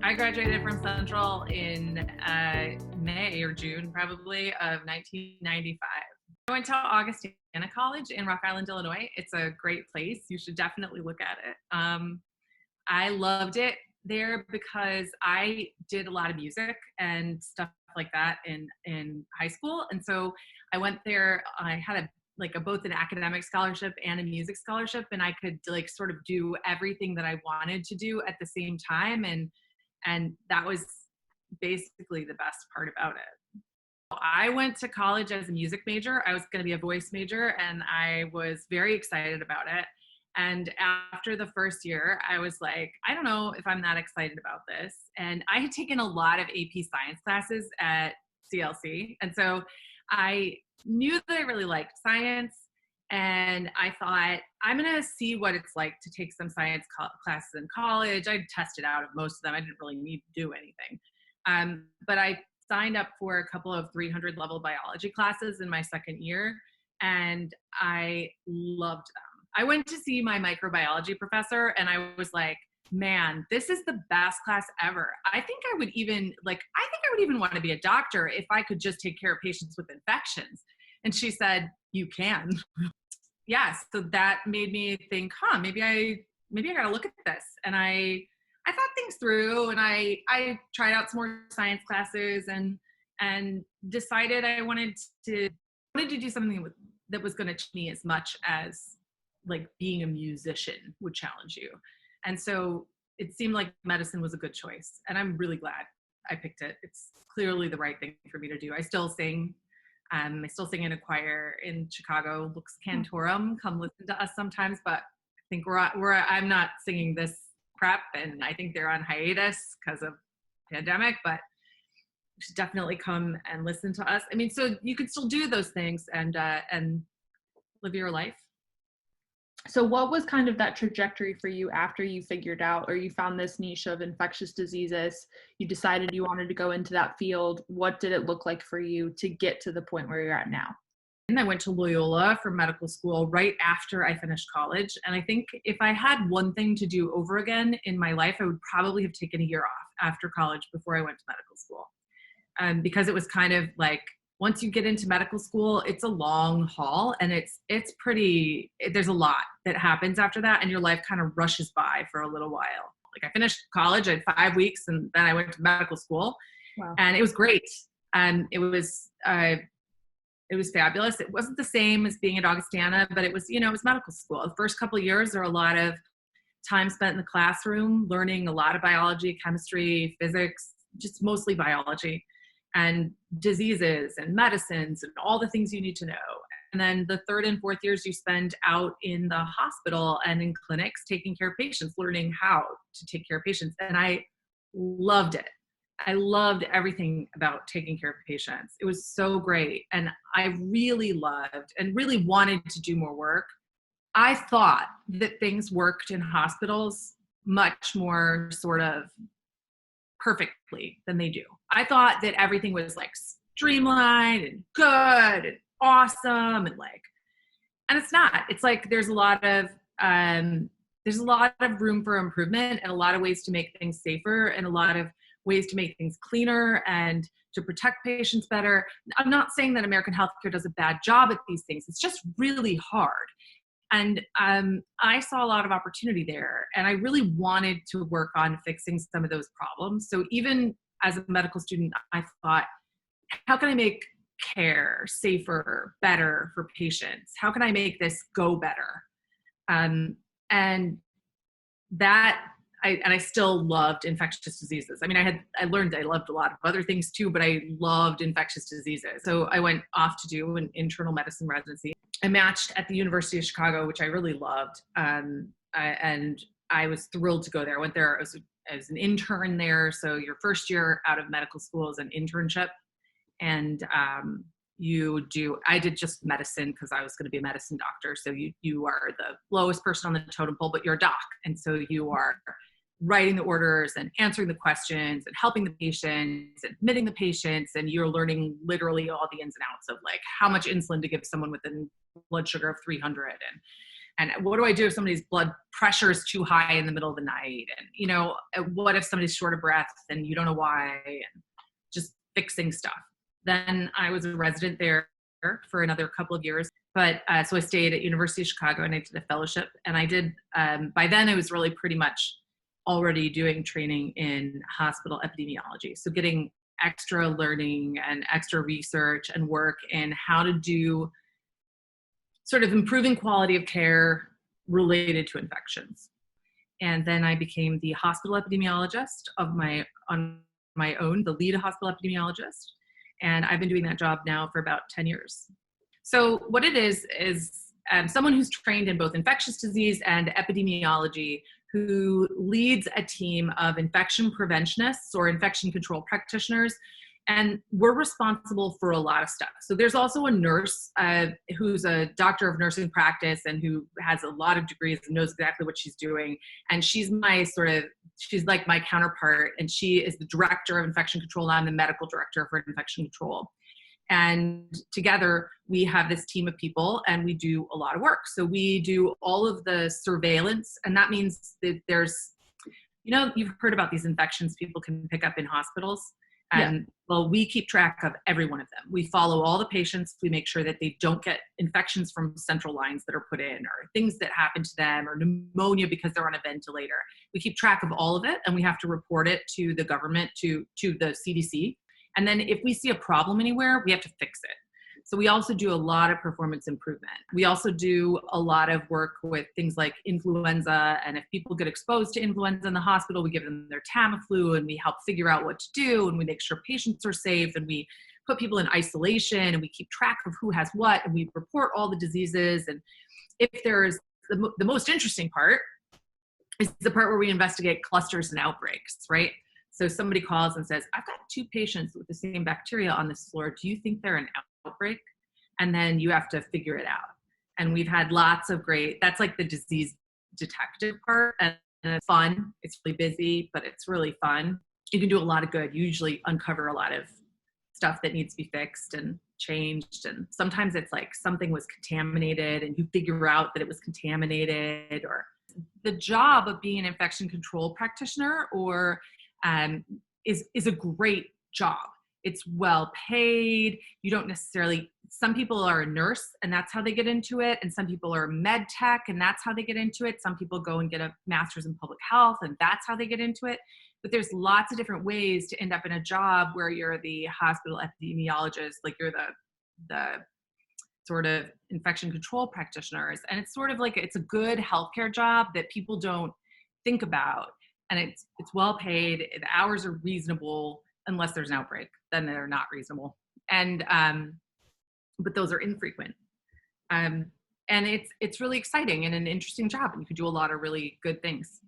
I graduated from Central in May or June, probably, of 1995. I went to Augustana College in Rock Island, Illinois. It's a great place. You should definitely look at it. I loved it there because I did a lot of music and stuff like that in high school. And so I went there. I had both an academic scholarship and a music scholarship, and I could sort of do everything that I wanted to do at the same time. And that was basically the best part about it. I went to college as a music major. I was going to be a voice major, and I was very excited about it. And after the first year, I was like, I don't know if I'm that excited about this. And I had taken a lot of AP science classes at CLC. And so I knew that I really liked science. And I thought, I'm going to see what it's like to take some science classes in college. I tested out of most of them. I didn't really need to do anything. But I signed up for a couple of 300 level biology classes in my second year, and I loved them. I went to see my microbiology professor, and I was like, man, this is the best class ever. I think I would even want to be a doctor if I could just take care of patients with infections. And she said, you can. Yes. So that made me think, maybe I got to look at this. And I thought things through, and I tried out some more science classes and decided I wanted to do something that was going to teach me as much as being a musician would challenge you. And so it seemed like medicine was a good choice, and I'm really glad I picked it. It's clearly the right thing for me to do. I still sing. I still sing in a choir in Chicago, Lux Cantorum. Come listen to us sometimes, but I think I'm not singing this prep, and I think they're on hiatus because of pandemic, but you should definitely come and listen to us. I mean, so you could still do those things and live your life. So what was kind of that trajectory for you after you figured out, or you found this niche of infectious diseases, you decided you wanted to go into that field? What did it look like for you to get to the point where you're at now? And I went to Loyola for medical school right after I finished college. And I think if I had one thing to do over again in my life, I would probably have taken a year off after college before I went to medical school. Because it was kind of like, once you get into medical school, it's a long haul, and there's a lot that happens after that, and your life kind of rushes by for a little while. I finished college, I had 5 weeks, and then I went to medical school. Wow. And it was great. And it was fabulous. It wasn't the same as being at Augustana, but it was medical school. The first couple of years, there were a lot of time spent in the classroom, learning a lot of biology, chemistry, physics, just mostly biology, and diseases and medicines and all the things you need to know. And then the third and fourth years you spend out in the hospital and in clinics taking care of patients, learning how to take care of patients. And I loved it. I loved everything about taking care of patients. It was so great. And I really loved and really wanted to do more work. I thought that things worked in hospitals much more sort of perfectly than they do. I thought that everything was streamlined and good and awesome and it's not. It's there's a lot of room for improvement, and a lot of ways to make things safer, and a lot of ways to make things cleaner and to protect patients better. I'm not saying that American healthcare does a bad job at these things. It's just really hard. And I saw a lot of opportunity there, and I really wanted to work on fixing some of those problems. So even as a medical student, I thought, how can I make care safer, better for patients? How can I make this go better? And I still loved infectious diseases. I mean, I learned I loved a lot of other things too, but I loved infectious diseases. So I went off to do an internal medicine residency. I matched at the University of Chicago, which I really loved. And I was thrilled to go there. I went there as an intern there. So your first year out of medical school is an internship. And I did just medicine because I was going to be a medicine doctor. So you are the lowest person on the totem pole, but you're a doc. And so you are writing the orders and answering the questions and helping the patients, admitting the patients, and you're learning literally all the ins and outs of how much insulin to give someone with a blood sugar of 300 And what do I do if somebody's blood pressure is too high in the middle of the night? And, what if somebody's short of breath and you don't know why? And just fixing stuff. Then I was a resident there for another couple of years. But so I stayed at University of Chicago and I did a fellowship. And I did, by then I was really pretty much already doing training in hospital epidemiology. So getting extra learning and extra research and work in how to do sort of improving quality of care related to infections. And then I became the hospital epidemiologist on my own, the lead hospital epidemiologist. And I've been doing that job now for about 10 years. So what it is someone who's trained in both infectious disease and epidemiology, who leads a team of infection preventionists or infection control practitioners. And we're responsible for a lot of stuff. So there's also a nurse who's a doctor of nursing practice and who has a lot of degrees and knows exactly what she's doing. And she's like my counterpart. And she is the director of infection control. I'm the medical director for infection control. And together we have this team of people and we do a lot of work. So we do all of the surveillance. And that means that there's, you've heard about these infections people can pick up in hospitals. And well, we keep track of every one of them. We follow all the patients. We make sure that they don't get infections from central lines that are put in or things that happen to them or pneumonia because they're on a ventilator. We keep track of all of it and we have to report it to the government, to the CDC. And then if we see a problem anywhere, we have to fix it. So we also do a lot of performance improvement. We also do a lot of work with things like influenza. And if people get exposed to influenza in the hospital, we give them their Tamiflu and we help figure out what to do. And we make sure patients are safe and we put people in isolation and we keep track of who has what and we report all the diseases. And if there's the most interesting part is the part where we investigate clusters and outbreaks, right? So somebody calls and says, I've got 2 patients with the same bacteria on this floor. Do you think they're an outbreak? And then you have to figure it out. And we've had lots of that's like the disease detective part. And it's fun. It's really busy, but it's really fun. You can do a lot of good. You usually uncover a lot of stuff that needs to be fixed and changed. And sometimes it's like something was contaminated and you figure out that it was contaminated. Or the job of being an infection control practitioner is a great job. It's well paid. You don't necessarily, some people are a nurse and that's how they get into it. And some people are med tech and that's how they get into it. Some people go and get a master's in public health and that's how they get into it. But there's lots of different ways to end up in a job where you're the hospital epidemiologist, like you're the sort of infection control practitioners. And it's sort of like, it's a good healthcare job that people don't think about. And it's well paid. The hours are reasonable unless there's an outbreak, then they're not reasonable. And, but those are infrequent. And it's really exciting and an interesting job and you could do a lot of really good things.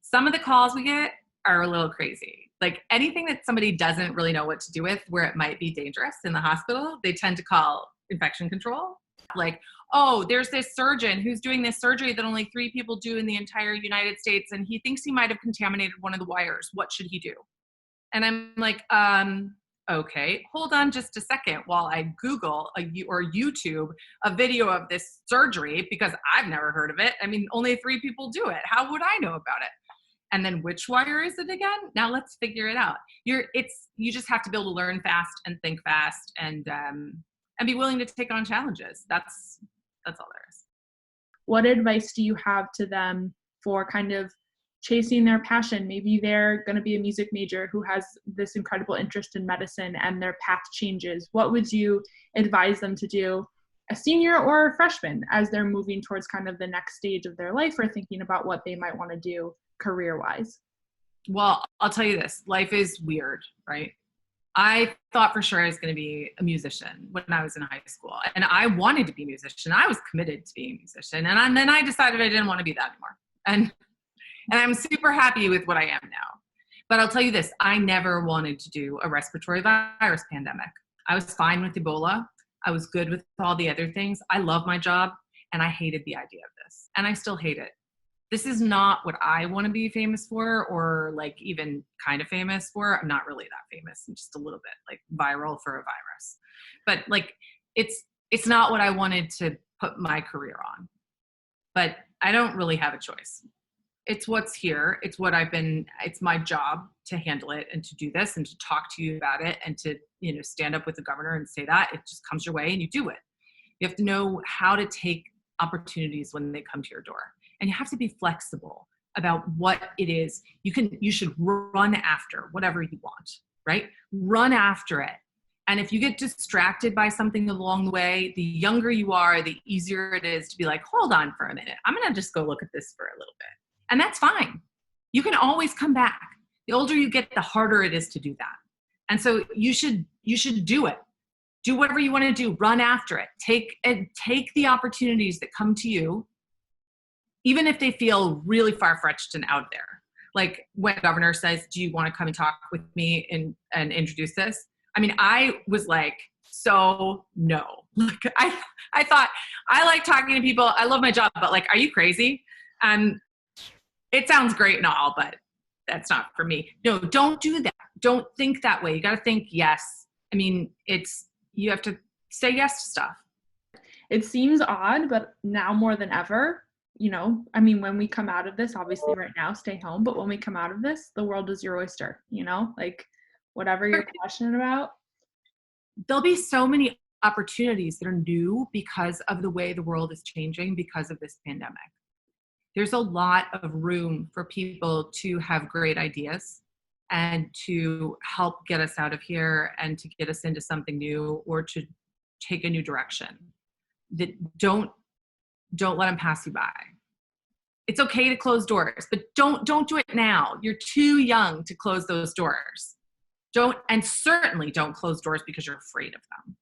Some of the calls we get are a little crazy. Like anything that somebody doesn't really know what to do with, where it might be dangerous in the hospital, they tend to call infection control. Like, oh, there's this surgeon who's doing this surgery that only 3 people do in the entire United States, and he thinks he might have contaminated one of the wires. What should he do? And I'm like, okay, hold on just a second while I Google or YouTube a video of this surgery because I've never heard of it. I mean, only 3 people do it. How would I know about it? And then which wire is it again? Now let's figure it out. You just have to be able to learn fast and think fast and be willing to take on challenges. That's all there is. What advice do you have to them for kind of chasing their passion? Maybe they're going to be a music major who has this incredible interest in medicine and their path changes. What would you advise them to do, a senior or a freshman, as they're moving towards kind of the next stage of their life or thinking about what they might want to do career-wise? Well, I'll tell you this, life is weird, right? I thought for sure I was going to be a musician when I was in high school. And I wanted to be a musician. I was committed to being a musician. And then I decided I didn't want to be that anymore. And I'm super happy with what I am now. But I'll tell you this, I never wanted to do a respiratory virus pandemic. I was fine with Ebola. I was good with all the other things. I love my job and I hated the idea of this. And I still hate it. This is not what I want to be famous for or like even kind of famous for. I'm not really that famous. I'm just a little bit like viral for a virus. But like it's not what I wanted to put my career on. but I don't really have a choice. It's what's here. It's it's my job to handle it and to do this and to talk to you about it and to, stand up with the governor and say that. It just comes your way and you do it. You have to know how to take opportunities when they come to your door. And you have to be flexible about what it is. You should run after whatever you want, right? Run after it. And if you get distracted by something along the way, the younger you are, the easier it is to be like, hold on for a minute. I'm going to just go look at this for a little bit. And that's fine. You can always come back. The older you get, the harder it is to do that. And so you should do it. Do whatever you want to do. Run after it. Take the opportunities that come to you, even if they feel really far-fetched and out there. Like when the governor says, do you want to come and talk with me and introduce this? I mean, I was like, so no. Like I thought, I like talking to people. I love my job, but like, are you crazy? And it sounds great and all, but that's not for me. No, don't do that. Don't think that way. You got to think yes. I mean, you have to say yes to stuff. It seems odd, but now more than ever, when we come out of this, obviously right now, stay home. But when we come out of this, the world is your oyster, like whatever you're passionate about. There'll be so many opportunities that are new because of the way the world is changing because of this pandemic. There's a lot of room for people to have great ideas and to help get us out of here and to get us into something new or to take a new direction. That don't let them pass you by. It's okay to close doors, but don't do it now. You're too young to close those doors. And certainly don't close doors because you're afraid of them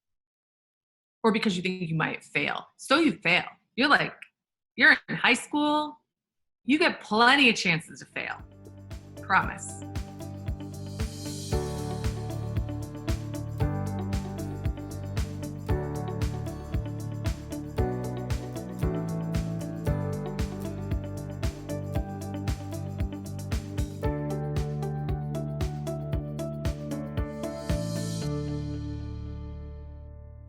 or because you think you might fail. So you fail. You're in high school. You get plenty of chances to fail. Promise.